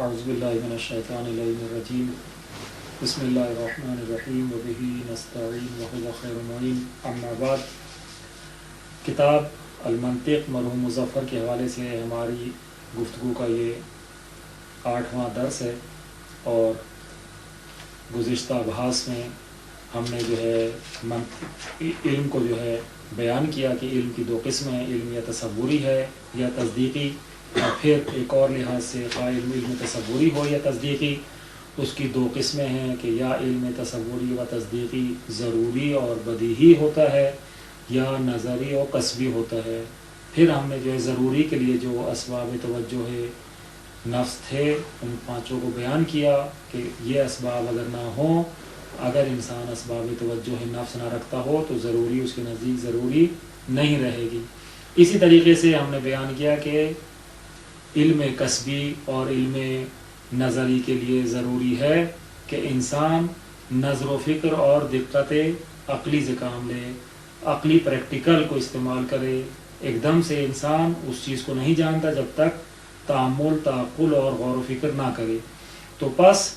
اعوذ باللہ من الشیطان الرجیم بسم اللہ الرحمن الرحیم وبہ نستعین وہو خیر المعین اما بعد۔ کتاب المنطق مرحوم مظفر کے حوالے سے ہماری گفتگو کا یہ 8واں درس ہے، اور گزشتہ ابحاث میں ہم نے جو ہے علم کو جو ہے بیان کیا کہ علم کی 2 قسمیں ہیں، علم یا تصوری ہے یا تصدیقی، اور پھر ایک اور لحاظ سے خواہ علم تصوری ہو یا تصدیقی، اس کی 2 قسمیں ہیں کہ یا علم تصوری و تصدیقی ضروری اور بدیہی ہوتا ہے یا نظری اور قصبی ہوتا ہے۔ پھر ہم نے جو ہے ضروری کے لیے جو اسباب توجہ نفس تھے ان 5 کو بیان کیا کہ یہ اسباب اگر نہ ہوں، اگر انسان اسباب توجہ نفس نہ رکھتا ہو تو ضروری اس کے نزدیک ضروری نہیں رہے گی۔ اسی طریقے سے ہم نے بیان کیا کہ علم قصبی اور علم نظری کے لیے ضروری ہے کہ انسان نظر و فکر اور دقت عقلی سے کام لے، عقلی پریکٹیکل کو استعمال کرے۔ ایک دم سے انسان اس چیز کو نہیں جانتا جب تک تأمل، تعقل اور غور و فکر نہ کرے۔ تو پس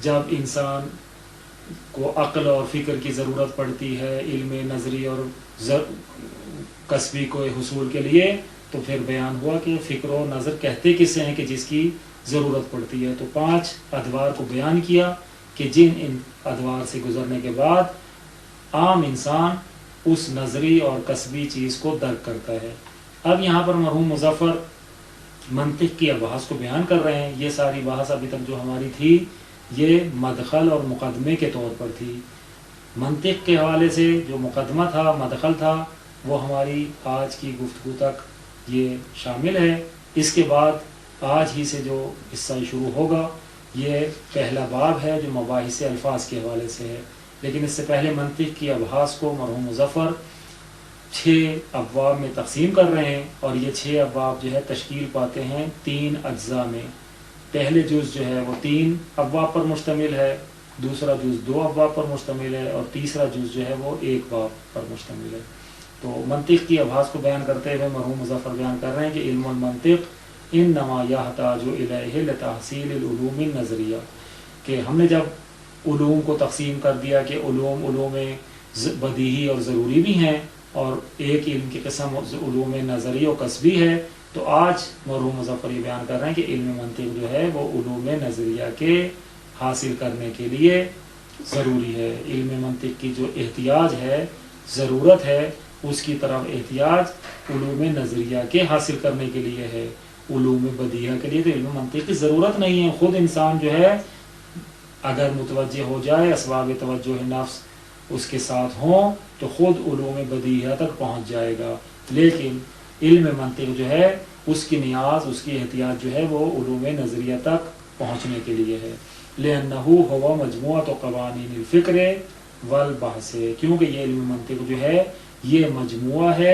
جب انسان کو عقل اور فکر کی ضرورت پڑتی ہے علم نظری اور قصبی کو حصول کے لیے، تو پھر بیان ہوا کہ فکر و نظر کہتے کسے ہیں کہ جس کی ضرورت پڑتی ہے۔ تو 5 ادوار کو بیان کیا کہ جن ان ادوار سے گزرنے کے بعد عام انسان اس نظری اور قصبی چیز کو درک کرتا ہے۔ اب یہاں پر مرحوم مظفر منطق کی ابحاث کو بیان کر رہے ہیں۔ یہ ساری بحث ابھی تک جو ہماری تھی یہ مدخل اور مقدمے کے طور پر تھی۔ منطق کے حوالے سے جو مقدمہ تھا، مدخل تھا، وہ ہماری آج کی گفتگو تک یہ شامل ہے۔ اس کے بعد آج ہی سے جو حصہ شروع ہوگا یہ پہلا باب ہے جو مباحث الفاظ کے حوالے سے ہے، لیکن اس سے پہلے منطق کی ابحاث کو مرحوم مظفر 6 ابواب میں تقسیم کر رہے ہیں، اور یہ 6 ابواب جو ہے تشکیل پاتے ہیں 3 اجزاء میں۔ پہلے جز جو ہے وہ 3 ابواب پر مشتمل ہے، دوسرا جز 2 ابواب پر مشتمل ہے، اور تیسرا جز جو ہے وہ 1 باب پر مشتمل ہے۔ تو منطق کی ابحاث کو بیان کرتے ہوئے مرحوم مظفر بیان کر رہے ہیں کہ علم المنطق انما یحتاج الیہ لتحصیل العلوم النظریہ، کہ ہم نے جب علوم کو تقسیم کر دیا کہ علوم بدیہی اور ضروری بھی ہیں، اور ایک علم کی قسم علوم نظری و قصبی ہے، تو آج مرحوم مظفر یہ بیان کر رہے ہیں کہ علم منطق جو ہے وہ علوم نظریہ کے حاصل کرنے کے لیے ضروری ہے۔ علم منطق کی جو احتیاج ہے، ضرورت ہے، اس کی طرف احتیاج علوم نظریہ کے حاصل کرنے کے لیے ہے۔ علوم بدیہہ کے لیے تو علم منطق کی ضرورت نہیں ہے، خود انسان جو ہے اگر متوجہ ہو جائے، اسباب توجہ نفس اس کے ساتھ ہوں تو خود علوم بدیہہ تک پہنچ جائے گا، لیکن علم منطق جو ہے اس کی نیاز، اس کی احتیاج جو ہے وہ علوم نظریہ تک پہنچنے کے لیے ہے۔ لأنه هو مجموعۃ قوانین الفکر والبحث، کیونکہ یہ علم منطق جو ہے یہ مجموعہ ہے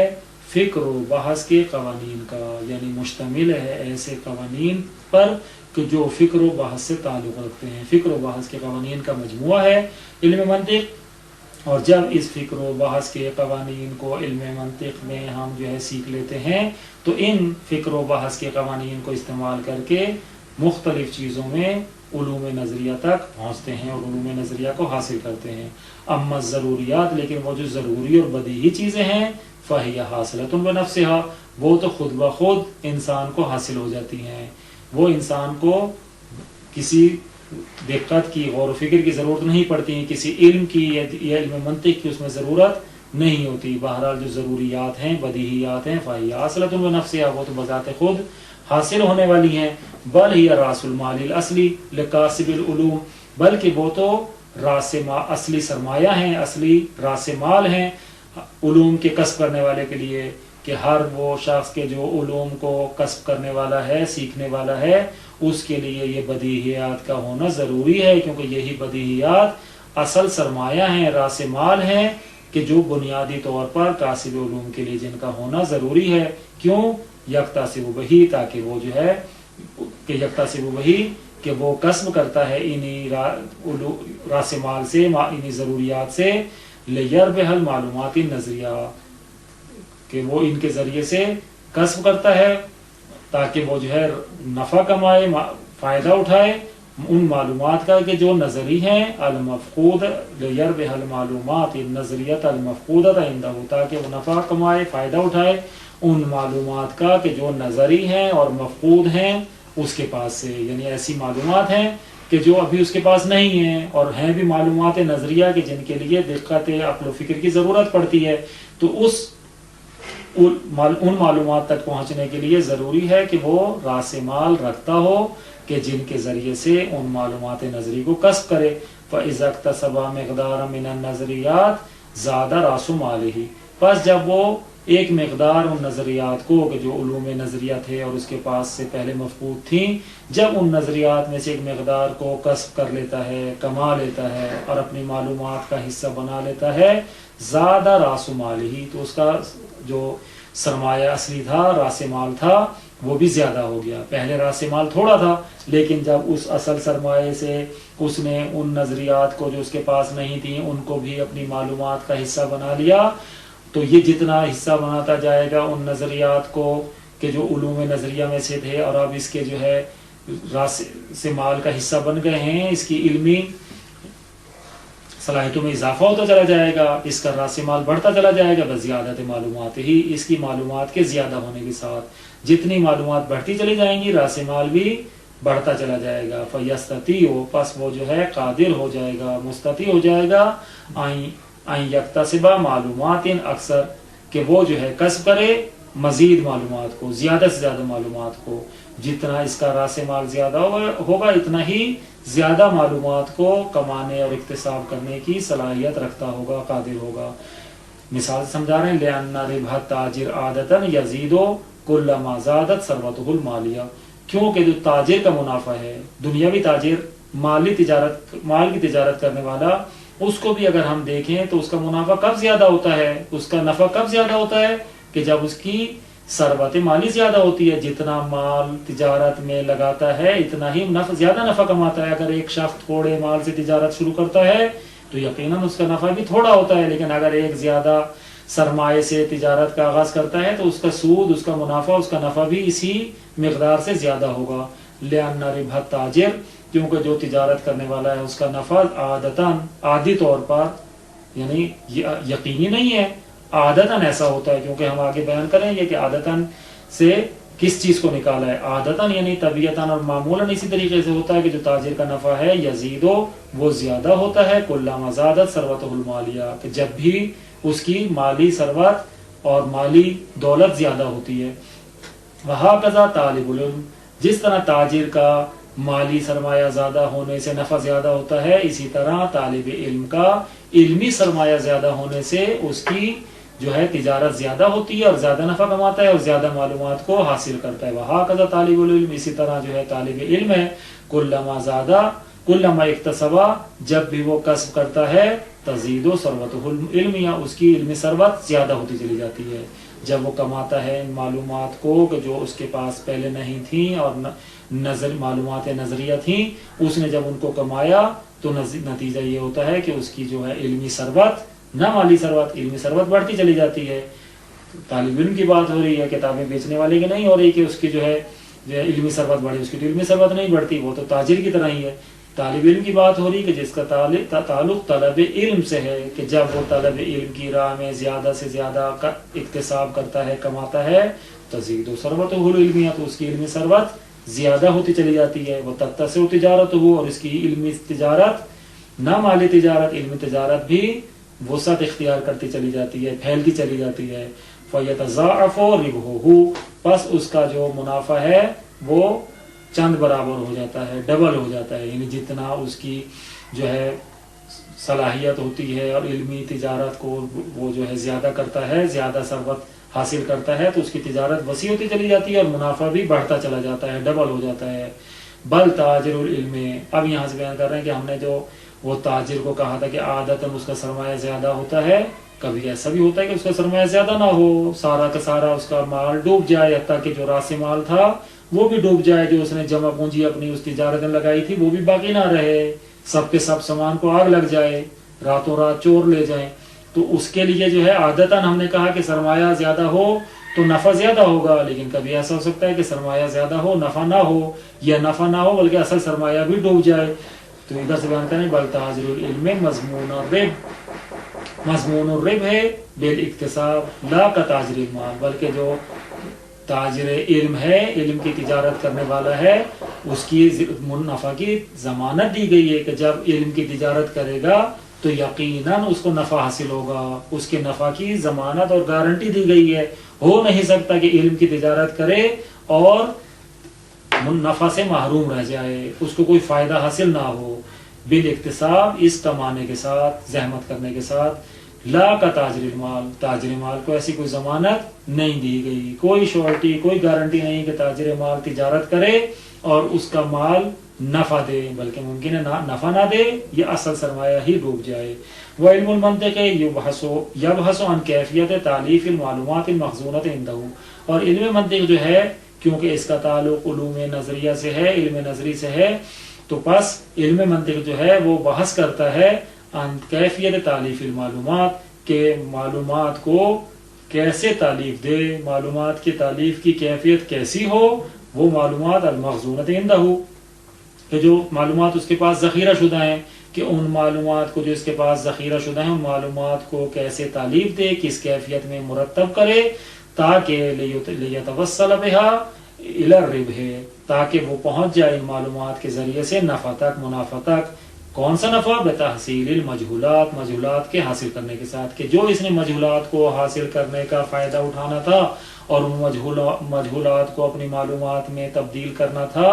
فکر و بحث کے قوانین کا، یعنی مشتمل ہے ایسے قوانین پر کہ جو فکر و بحث سے تعلق رکھتے ہیں۔ فکر و بحث کے قوانین کا مجموعہ ہے علم منطق، اور جب اس فکر و بحث کے قوانین کو علم منطق میں ہم جو ہے سیکھ لیتے ہیں تو ان فکر و بحث کے قوانین کو استعمال کر کے مختلف چیزوں میں علوم نظریہ تک پہنچتے ہیں اور علوم نظریہ کو حاصل کرتے ہیں۔ اما ضروریات، لیکن وہ جو ضروری اور بدیہی چیزیں ہیں فہی حاصلۃ بنفسہا، وہ تو خود بخود انسان کو حاصل ہو جاتی ہیں، وہ انسان کو کسی دقت کی، غور و فکر کی ضرورت نہیں پڑتی ہیں، کسی علم کی یا علم منطق کی اس میں ضرورت نہیں ہوتی۔ بہرحال جو ضروریات ہیں، بدیہیات ہیں، فہی حاصلۃ بنفسہا، وہ تو بذات خود حاصل ہونے والی ہیں۔ بل ہی راس المال الاصلی لکاسب العلوم، بلکہ وہ تو اصلی سرمایہ ہیں، اصلی راس مال ہیں علوم کے کسب کرنے والے کے لیے، کہ ہر وہ شخص کے جو علوم کو کسب کرنے والا ہے، سیکھنے والا ہے، اس کے لیے یہ بدیہیات کا ہونا ضروری ہے، کیونکہ یہی بدیہیات اصل سرمایہ ہیں، راس مال ہیں، کہ جو بنیادی طور پر کاسب علوم کے لیے جن کا ہونا ضروری ہے۔ کیوں؟ یکتسب بہی، تاکہ وہ جو ہے کہ یکتسب بہی کہ وہ کسب کرتا ہے انہی راس مال سے، انہی ضروریات سے، لیربح المعلومات النظریہ، کہ وہ ان کے ذریعے سے کسب کرتا ہے تاکہ وہ جو ہے نفع کمائے، فائدہ اٹھائے ان معلومات کا کہ جو نظری ہیں، المفقود لیربح المعلومات النظریۃ المفقودۃ عندہ، تاکہ وہ نفع کمائے، فائدہ اٹھائے ان معلومات کا کہ جو نظری ہیں اور مفقود ہیں اس کے پاس سے، یعنی ایسی معلومات ہیں کہ جو ابھی اس کے پاس نہیں ہیں، اور ہیں بھی معلومات نظریہ کہ جن کے لیے دقت عقل و فکر کی ضرورت پڑتی ہے، تو ان معلومات تک پہنچنے کے لیے ضروری ہے کہ وہ راس مال رکھتا ہو کہ جن کے ذریعے سے ان معلومات نظری کو کسب کرے۔ فَإِذَا اكْتَسَبَ مِقْدَارًا مِنَ النَّظَرِيَّاتِ زَادَ رَأْسُ مَالِهِ، پس جب وہ ایک مقدار ان نظریات کو کہ جو علوم نظریہ تھے اور اس کے پاس سے پہلے مفقود تھیں، جب ان نظریات میں سے ایک مقدار کو کسب کر لیتا ہے، کما لیتا ہے اور اپنی معلومات کا حصہ بنا لیتا ہے، زیادہ راس مالہ، تو اس کا جو سرمایہ اصلی تھا، راس مال تھا، وہ بھی زیادہ ہو گیا۔ پہلے راس مال تھوڑا تھا، لیکن جب اس اصل سرمایہ سے اس نے ان نظریات کو جو اس کے پاس نہیں تھیں ان کو بھی اپنی معلومات کا حصہ بنا لیا، تو یہ جتنا حصہ بناتا جائے گا ان نظریات کو کہ جو علوم نظریہ میں سے تھے اور اب اس کے جو ہے راس سے مال کا حصہ بن گئے ہیں، اس کی علمی صلاحیتوں میں اضافہ ہوتا چلا جائے گا، اس کا راس مال بڑھتا چلا جائے گا، بس زیادت معلومات ہی، اس کی معلومات کے زیادہ ہونے کے ساتھ جتنی معلومات بڑھتی چلی جائیں گی راس مال بھی بڑھتا چلا جائے گا۔ فَيَسْتَطِيعُ، پس وہ جو ہے قادر ہو جائے گا، مستطیع ہو جائے گا، ان یکتسب معلومات اکثر، کہ وہ جو ہے کسب کرے مزید معلومات کو، زیادہ سے زیادہ معلومات کو، جتنا اس کا راس مال زیادہ ہوگا اتنا ہی زیادہ معلومات کو کمانے اور اکتساب کرنے کی صلاحیت رکھتا ہوگا، قادر ہوگا۔ مثال سمجھا رہے ہیں، لِأَنَّ رِبْحَ التَّاجِرِ عَادَةً يَزِيدُ كُلَّمَا زَادَتْ ثَرْوَتُهُ الْمَالِيَّةُ، کیونکہ جو تاجر کا منافع ہے، دنیاوی تاجر، مال کی تجارت کرنے والا، اس کو بھی اگر ہم دیکھیں تو اس کا منافع کب زیادہ ہوتا ہے، اس کا نفع کب زیادہ ہوتا ہے کہ جب اس کی ثروت مالی زیادہ ہوتی ہے، جتنا مال تجارت میں لگاتا ہے اتنا ہی زیادہ نفع کماتا ہے۔ اگر ایک شخص تھوڑے مال سے تجارت شروع کرتا ہے تو یقیناً اس کا نفع بھی تھوڑا ہوتا ہے، لیکن اگر ایک زیادہ سرمایہ سے تجارت کا آغاز کرتا ہے تو اس کا سود، اس کا منافع، اس کا نفع بھی اسی مقدار سے زیادہ ہوگا۔ لِأَنَّ رِبْحَ التَّاجِرِ، کیونکہ جو تجارت کرنے والا ہے اس کا نفع عادتاً، عادی طور پر، یعنی یقینی نہیں ہے، عادتاً ایسا ہوتا ہے، کیونکہ ہم آگے بیان کریں گے کہ عادتاً سے کس چیز کو نکالا ہے۔ عادتاً یعنی طبیعتاً اور معمولاً اسی طریقے سے ہوتا ہے کہ جو تاجر کا نفع ہے یزیدو، وہ زیادہ ہوتا ہے، کلما زادت ثروتہ المالیہ، کہ جب بھی اس کی مالی ثروت اور مالی دولت زیادہ ہوتی ہے۔ وہکذا طالب العلم، جس طرح تاجر کا مالی سرمایہ زیادہ ہونے سے نفع زیادہ ہوتا ہے، اسی طرح طالب علم کا علمی سرمایہ زیادہ ہونے سے اس کی جو ہے تجارت زیادہ ہوتی ہے اور زیادہ نفع کماتا ہے اور زیادہ معلومات کو حاصل کرتا ہے۔ وہکذا طالب العلم، اسی طرح جو ہے طالب علم ہے، کلما زادہ کلما اکتسبا، جب بھی وہ کسب کرتا ہے، تزید ثروتہ العلمیہ، اس کی علمی ثروت زیادہ ہوتی چلی جاتی ہے۔ جب وہ کماتا ہے ان معلومات کو کہ جو اس کے پاس پہلے نہیں تھیں اور معلومات نظریہ تھیں، اس نے جب ان کو کمایا تو نتیجہ یہ ہوتا ہے کہ اس کی جو ہے علمی ثروت، نہ مالی ثروت، علمی ثروت بڑھتی چلی جاتی ہے۔ طالب علم کی بات ہو رہی ہے، کتابیں بیچنے والے کی نہیں ہو رہی کہ اس کی جو ہے علمی ثروت بڑھے، اس کی تو علمی ثروت نہیں بڑھتی، وہ تو تاجر کی طرح ہی ہے۔ طالب علم کی بات ہو رہی کہ جس کا تعلق طلب علم سے ہے، کہ جب وہ طلب علم کی راہ میں زیادہ سے زیادہ اکتساب کرتا ہے، کماتا ہے، تزید ثروتہ العلمیہ، تو اس کی علمی ثروت زیادہ ہوتی چلی جاتی ہے۔ وہ تتسع تجارت ہو، اور اس کی علمی تجارت، نہ مالی تجارت، علمی تجارت بھی وسعت اختیار کرتی چلی جاتی ہے، پھیلتی چلی جاتی ہے۔ فیتضاعف ربحہ، پس اس کا جو منافع ہے وہ چند برابر ہو جاتا ہے، ڈبل ہو جاتا ہے، یعنی جتنا اس کی جو ہے صلاحیت ہوتی ہے اور علمی تجارت کو وہ جو ہے زیادہ کرتا ہے، زیادہ ثروت حاصل کرتا ہے، تو اس کی تجارت وسیع ہوتی چلی جاتی ہے اور منافع بھی بڑھتا چلا جاتا ہے، ڈبل ہو جاتا ہے۔ بل تاجر العلم، اب یہاں سے بیان کر رہے ہیں کہ ہم نے جو وہ تاجر کو کہا تھا کہ عادتاً اس کا سرمایہ زیادہ ہوتا ہے، کبھی ایسا بھی ہوتا ہے کہ اس کا سرمایہ زیادہ نہ ہو، سارا کا سارا اس کا مال ڈوب جائے، حتیٰ کہ جو راس مال تھا وہ بھی ڈوب جائے، جو اس نے جمع پونجی اپنی اس تجارت میں لگائی تھی وہ بھی باقی نہ رہے، سب کے سب سامان کو آگ لگ جائے، راتوں رات چور لے جائیں، تو اس کے لیے جو ہے عادتاً ہم نے کہا کہ سرمایہ زیادہ ہو تو نفع زیادہ ہوگا، لیکن کبھی ایسا ہو سکتا ہے کہ سرمایہ زیادہ ہو نفع نہ ہو، یا نفع نہ ہو بلکہ اصل سرمایہ بھی ڈوب جائے. تو ادھر سے بیان کریں بل تاجر العلم مضمون الربح ہے بالاکتساب لا کا تاجر المال، بلکہ جو تاجر علم ہے، علم کی تجارت کرنے والا ہے، اس کی نفع کی ضمانت دی گئی ہے کہ جب علم کی تجارت کرے گا تو یقیناً اس کو نفع حاصل ہوگا، اس کے نفع کی ضمانت اور گارنٹی دی گئی ہے. ہو نہیں سکتا کہ علم کی تجارت کرے اور نفع سے محروم رہ جائے، اس کو کوئی فائدہ حاصل نہ ہو. بالاکتساب، اس کمانے کے ساتھ، زحمت کرنے کے ساتھ. لا کا تاجر المال، تاجر مال کو ایسی کوئی ضمانت نہیں دی گئی، کوئی شورٹی، کوئی گارنٹی نہیں کہ تاجر مال تجارت کرے اور اس کا مال نفع دے، بلکہ ممکن ہے نفع نہ دے، یہ اصل سرمایہ ہی ڈوب جائے. وعلم المنطق یبحث عن کیفیت تالیف المعلومات المخزونۃ عنده، اور علم منطق جو ہے کیونکہ اس کا تعلق علوم نظریہ سے ہے، علم نظری سے ہے، تو پس علم منطق جو ہے وہ بحث کرتا ہے عن کیفیت تالیف المعلومات، کہ معلومات کو کیسے تالیف دے، معلومات کی تالیف کی کیفیت کیسی ہو. وہ معلومات المخزونۃ عنده، کہ جو معلومات اس کے پاس ذخیرہ شدہ ہیں، کہ ان معلومات کو جو اس کے پاس ذخیرہ شدہ ہیں، ان معلومات کو کیسے تالیف دے، کس کیفیت میں مرتب کرے، تاکہ لیتوصل بها الی الربح، تاکہ وہ پہنچ جائے ان معلومات کے ذریعے سے نفع تک، منافع تک. کون سا نفع؟ بتحصیل المجہولات، مجہولات کے حاصل کرنے کے ساتھ، کہ جو اس نے مجہولات کو حاصل کرنے کا فائدہ اٹھانا تھا اور ان مجہولات کو اپنی معلومات میں تبدیل کرنا تھا،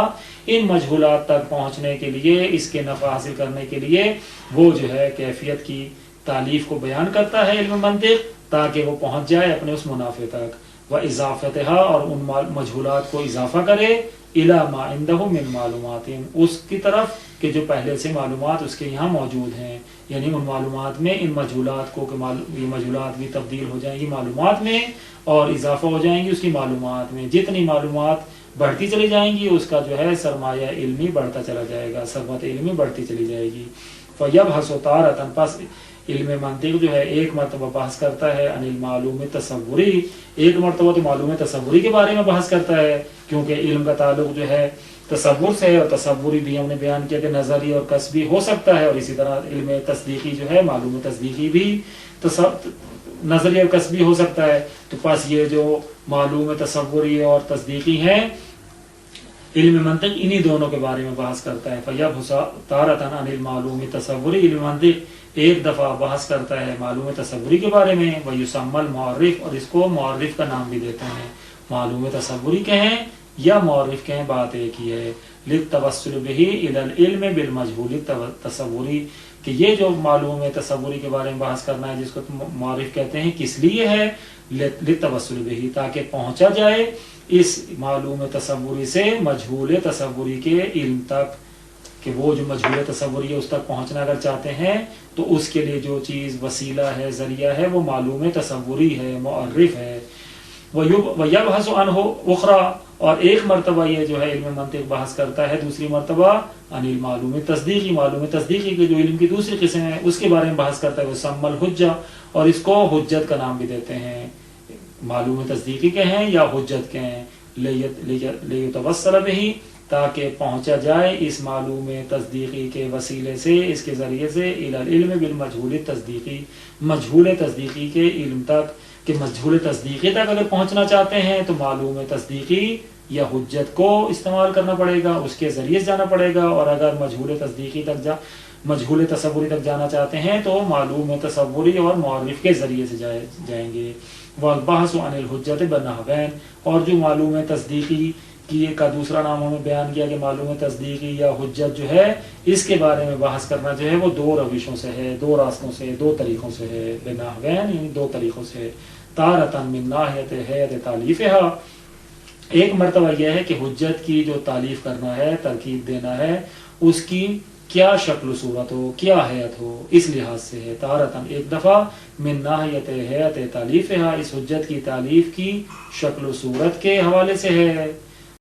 ان مجہولات تک پہنچنے کے لیے، اس کے نفع حاصل کرنے کے لیے وہ جو ہے کیفیت کی تالیف کو بیان کرتا ہے علم منطق، تاکہ وہ پہنچ جائے اپنے اس منافع تک. وَإِضَافَتِهَا، اور ان مجہولات کو اضافہ کرے، إِلَى مَا عِنْدَهُ مِنْ مَعْلُومَاتٍ، اس کی طرف کہ جو پہلے سے معلومات اس کے یہاں موجود ہیں، یعنی ان معلومات میں ان مجہولات کو، کہ یہ مجہولات بھی تبدیل ہو جائیں گی معلومات میں اور اضافہ ہو جائیں گی اس کی معلومات میں. جتنی معلومات بڑھتی چلی جائیں گی اس کا جو ہے سرمایہ علمی بڑھتا چلا جائے گا، ثروت علمی بڑھتی چلی جائے گی. فَيَبْحَثُ تَارَةً، پس علم منطق جو ہے ایک مرتبہ بحث کرتا ہے عن المعلوم تصوری، ایک مرتبہ تو معلوم تصوری کے بارے میں بحث کرتا ہے، کیونکہ علم کا تعلق جو ہے تصور سے ہے، اور تصوری بھی ہم نے بیان کیا کہ نظری اور کسبی ہو سکتا ہے، اور اسی طرح علم تصدیقی جو ہے معلوم تصدیقی بھی نظری اور کسبی ہو سکتا ہے. تو پس یہ جو معلوم تصوری اور تصدیقی ہیں، علم منطق انہی دونوں کے بارے میں بحث کرتا ہے. فَيَبْحَثُ تَارَةً عَنِ الْمَعْلُومِ تصوری، علم منطق ایک دفعہ بحث کرتا ہے معلوم تصوری کے بارے میں. وَيُسَمَّى الْمُعَرِّفُ، اور اس کو معرف کا نام بھی دیتے ہیں. معلوم تصوری کہیں یا معرف کہیں، بات ایک ہی ہے. لِلتَّوَسُّلِ بِهِ إِلَى الْعِلْمِ بِالْمَجْهُولِ التصوری، کہ یہ جو معلوم تصوری کے بارے میں بحث کرنا ہے جس کو معرف کہتے ہیں، کس لیے ہے؟ لِلتَّوَسُّلِ بِهِ، تاکہ پہنچا جائے اس معلوم تصوری سے مجہول تصوری کے علم تک، کہ وہ جو مجہول تصوری ہے اس تک پہنچنا اگر چاہتے ہیں تو اس کے لیے جو چیز وسیلہ ہے، ذریعہ ہے، وہ معلوم تصوری ہے، معرف ہے. وَيَبْحَثُ عَنْهُ أُخْرَى، اور ایک مرتبہ یہ جو ہے علم منطق بحث کرتا ہے دوسری مرتبہ عن المعلوم تصدیقی، معلوم تصدیقی کے جو علم کی دوسری قسم ہے اس کے بارے میں بحث کرتا ہے. وَسَمَّى الْحُجَّةَ، اور اس کو حجت کا نام بھی دیتے ہیں. معلوم تصدیقی کے ہیں یا حجت کے ہیں. لِيُتَوَصَّلَ بِهِ، تاکہ پہنچا جائے اس معلوم تصدیقی کے وسیلے سے، اس کے ذریعے سے، الی العلم بالمجہول تصدیقی، مجہول تصدیقی کے علم تک، کہ مجہول تصدیقی تک اگر پہنچنا چاہتے ہیں تو معلوم تصدیقی یا حجت کو استعمال کرنا پڑے گا، اس کے ذریعے سے جانا پڑے گا. اور اگر مجہول تصدیقی تک مجہول تصوری تک جانا چاہتے ہیں تو معلوم تصوری اور معرف کے ذریعے سے جائیں گے. والبحث عن الحجت بنحوین، اور جو معلوم تصدیقی کی کا دوسرا نام ہمیں بیان کیا کہ معلوم تصدیقی یا حجت جو ہے، اس کے بارے میں بحث کرنا جو ہے وہ دو روشوں سے ہے، دو راستوں سے، دو طریقوں سے ہے. بنحوین، یعنی دو طریقوں سے. تارتاً من ناحیت حیت تالیفها، ایک مرتبہ یہ ہے کہ حجت کی جو تالیف کرنا ہے، ترکیب دینا ہے، اس کی کیا شکل و صورت ہو، کیا حیت ہو، اس لحاظ سے ہے. تارتاً ایک دفعہ من ناحیت حیت تالیفها، اس حجت کی تالیف کی شکل و صورت کے حوالے سے ہے.